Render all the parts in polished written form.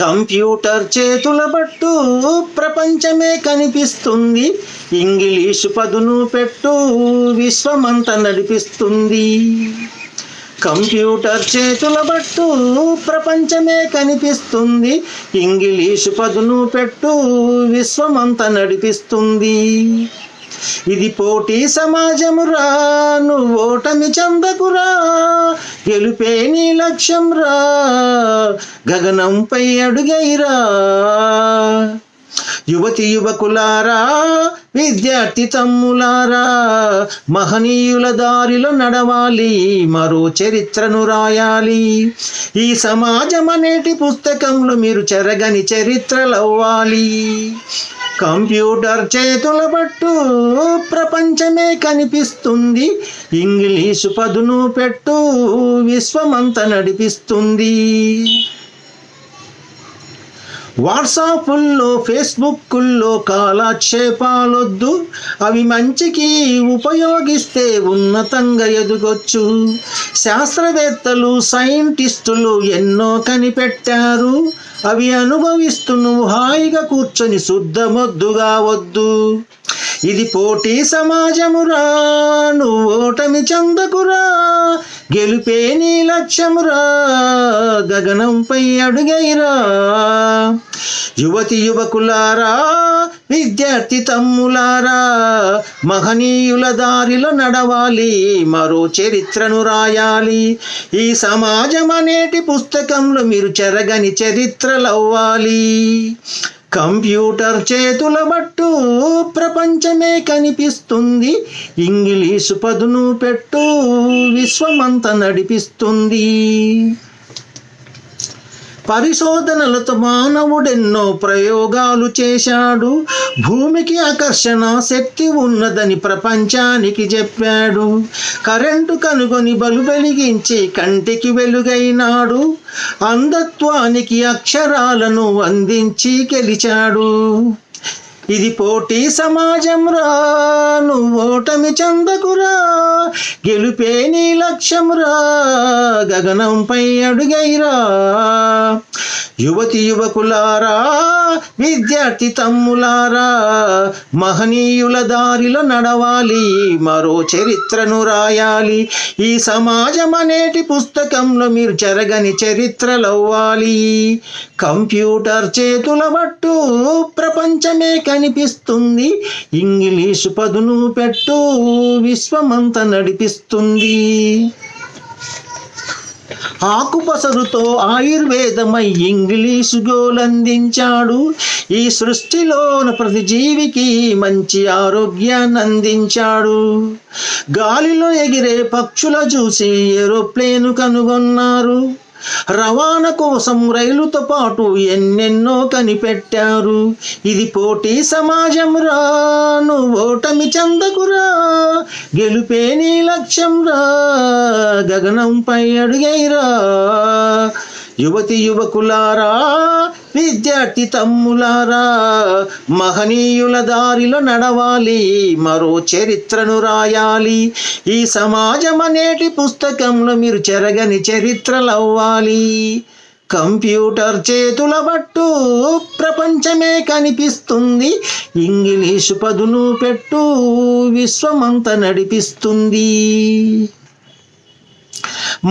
Computer చేతుల పట్టు ప్రపంచమే కనిపిస్తుంది. ఇంగ్లీషు పదును పెట్టు విశ్వమంతా నడిపిస్తుంది. కంప్యూటర్ చేతుల పట్టు ప్రపంచమే కనిపిస్తుంది. ఇంగ్లీషు పదును పెట్టు విశ్వమంతా నడిపిస్తుంది. ఇది పోటీ సమాజమురా, నువ్వు ఓటమి చెందకురా, గెలుపే నీ లక్ష్యం రా, గగనంపై అడుగైరా. యువతి యువకులారా, విద్యార్థి తమ్ములారా, మహనీయుల దారిలో నడవాలి, మరో చరిత్రను రాయాలి. ఈ సమాజం అనేటి పుస్తకంలో మీరు చెరగని చరిత్రలవ్వాలి. కంప్యూటర్ చేతుల పట్టు ప్రపంచమే కనిపిస్తుంది. ఇంగ్లీషు పదును పెట్టు విశ్వమంతా నడిపిస్తుంది. వాట్సాపుల్లో ఫేస్బుక్కుల్లో కాలక్షేపాలొద్దు, అవి మంచికి ఉపయోగిస్తే ఉన్నతంగా ఎదగొచ్చు. శాస్త్రవేత్తలు సైంటిస్టులు ఎన్నో కనిపెట్టారు, అవి అనుభవిస్తూ నువ్వు హాయిగా కూర్చొని శుద్ధమొద్దుగా వద్దు. ఇది పోటీ సమాజమురా, నువ్వు ఓటమి చెందకురా, గెలుపే నీ లక్ష్యమురా, గగనంపై అడుగైరా. యువతి యువకులారా, విద్యార్థి తమ్ములారా, మహనీయుల దారిలో నడవాలి, మరో చరిత్రను రాయాలి. ఈ సమాజం అనేటి పుస్తకంలో మీరు చెరగని చరిత్రలవ్వాలి. కంప్యూటర్ చేతుల పట్టు ప్రపంచమే కనిపిస్తుంది. ఇంగ్లీషు పదును పెట్టు విశ్వమంతా నడిపిస్తుంది. పరిశోధనలతో మానవుడెన్నో ప్రయోగాలు చేశాడు. భూమికి ఆకర్షణ శక్తి ఉన్నదని ప్రపంచానికి చెప్పాడు. కరెంటు కనుగొని బలు వెలిగించి కంటికి వెలుగైనాడు. అంధత్వానికి అక్షరాలను అందించి గెలిచాడు. ఇది పోటీ సమాజం రా, నువ్వు ఓటమి చెందకురా, గెలుపే నీ లక్ష్యం రా, గగనంపై అడుగైరా. యువతి యువకులారా, విద్యార్థి తమ్ములారా, మహనీయుల దారిలో నడవాలి, మరో చరిత్రను రాయాలి. ఈ సమాజం అనేటి పుస్తకంలో మీరు చెరగని చరిత్రలవ్వాలి. కంప్యూటర్ చేతుల పట్టు ప్రపంచమే కనిపిస్తుంది. ఇంగ్లీషు పదును పెట్టు విశ్వమంతా నడిపిస్తుంది. ఆకుపసరుతో ఆయుర్వేదమై ఇంగ్లీషు గోలందించాడు. ఈ సృష్టిలోన ప్రతి జీవికి మంచి ఆరోగ్యాన్ని అందించాడు. గాలిలో ఎగిరే పక్షుల చూసి ఏరోప్లేను కనుగొన్నారు. రవాణా కోసం రైలుతో పాటు ఎన్నెన్నో కనిపెట్టారు. ఇది పోటీ సమాజం రా, నువ్వు ఓటమి చెందకురా, గెలుపే నీ లక్ష్యం రా, గగనంపై అడుగైరా. యువతి యువకులారా, విద్యార్థి తమ్ములారా, మహనీయుల దారిలో నడవాలి, మరో చరిత్రను రాయాలి. ఈ సమాజం అనేటి పుస్తకంలో మీరు చెరగని చరిత్రలవ్వాలి. కంప్యూటర్ చేతుల పట్టు ప్రపంచమే కనిపిస్తుంది. ఇంగ్లీషు పదును పెట్టు విశ్వమంతా నడిపిస్తుంది.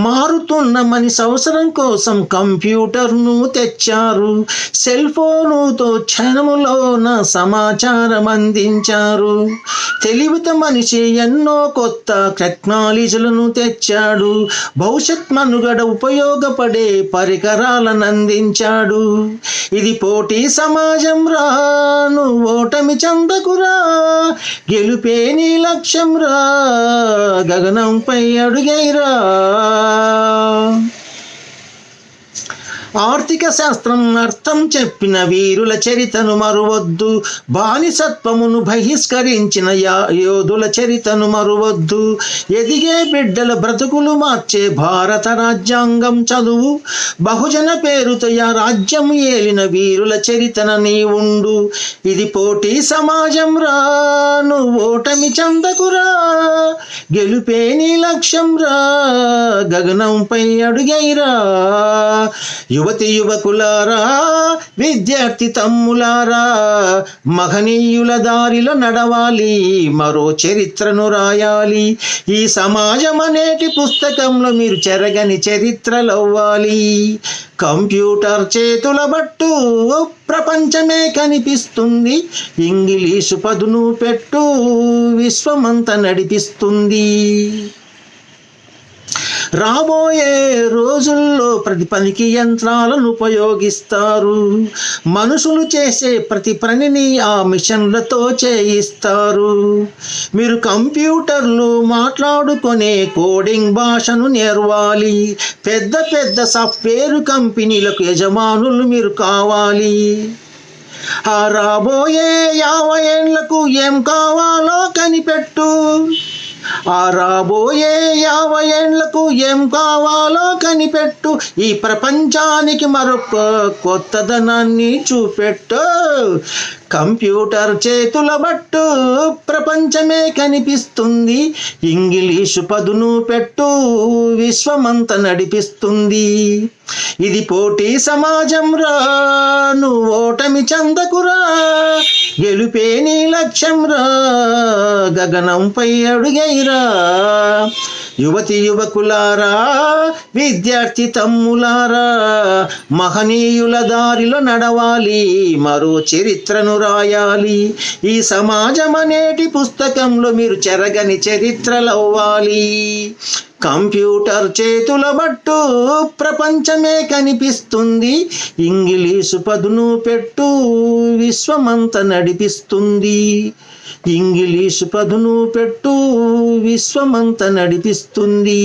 మారుతున్న మనిషి అవసరం కోసం కంప్యూటర్ను తెచ్చారు. సెల్ ఫోనుతో క్షణములోన సమాచారం అందించారు. తెలివిత మనిషి ఎన్నో కొత్త టెక్నాలజీలను తెచ్చాడు. భవిష్యత్ మనుగడ ఉపయోగపడే పరికరాలను అందించాడు. ఇది పోటీ సమాజం రా, నువ్వు ఓటమి చెందకురా, గెలుపే నీ లక్ష్యం రా, గగనంపై అడుగైరా. ఆర్థిక శాస్త్రం అర్థం చెప్పిన వీరుల చరితను మరువద్దు. బానిసత్వమును బహిష్కరించిన యోధుల చరితను మరువద్దు. ఎదిగే బిడ్డల బ్రతుకులు మార్చే భారత రాజ్యాంగం చదువు. బహుజన పేరుతో రాజ్యం ఏలిన వీరుల చరితన నీ ఉండు. ఇది పోటీ సమాజం రా, నువ్వు ఓటమి చెందకురా, గెలుపే నీ లక్ష్యం రా, గగనంపై అడుగైరా. యువతి యువకులారా, విద్యార్థి తమ్ములారా, మహనీయుల దారిలో నడవాలి, మరో చరిత్రను రాయాలి. ఈ సమాజం అనేటి పుస్తకంలో మీరు చెరగని చరిత్రలవ్వాలి. కంప్యూటర్ చేతుల బట్టు ప్రపంచమే కనిపిస్తుంది, ఇంగ్లీషు పదును పెట్టు విశ్వమంతా నడిపిస్తుంది. రాబోయే రోజుల్లో ప్రతి పనికి యంత్రాలను ఉపయోగిస్తారు. మనుషులు చేసే ప్రతి పనిని ఆ మిషన్లతో చేయిస్తారు. మీరు కంప్యూటర్లు మాట్లాడుకునే కోడింగ్ భాషను నేర్వాలి. పెద్ద పెద్ద సాఫ్ట్వేర్ కంపెనీలకు యజమానులు మీరు కావాలి. ఆ రాబోయే 50 ఏళ్లకు ఏం కావాలో కనిపెట్టు. ఆ రాబోయే 50 ఏళ్లకు ఏం కావాలో కనిపెట్టు. ఈ ప్రపంచానికి మరొక కొత్తదనాన్ని చూపెట్టు. కంప్యూటర్ చేతుల బట్టు ప్రపంచమే కనిపిస్తుంది, ఇంగ్లీషు పదును పెట్టు విశ్వమంతా నడిపిస్తుంది. ఇది పోటీ సమాజం రా, నువ్వు ఓటమి చెందకురా, గెలుపే నీ లక్ష్యం రా, గగనంపై అడుగైరా. యువతి యువకులారా, విద్యార్థి తమ్ములారా, మహనీయుల దారిలో నడవాలి, మరో చరిత్రను రాయాలి. ఈ సమాజం అనేటి పుస్తకంలో మీరు చెరగని చరిత్రలవ్వాలి. కంప్యూటర్ చేతుల బట్టు ప్రపంచమే కనిపిస్తుంది, ఇంగ్లీషు పదును పెట్టు విశ్వమంతా నడిపిస్తుంది. ఇంగ్లీషు పదును పెట్టు విశ్వమంతా నడిపిస్తుంది.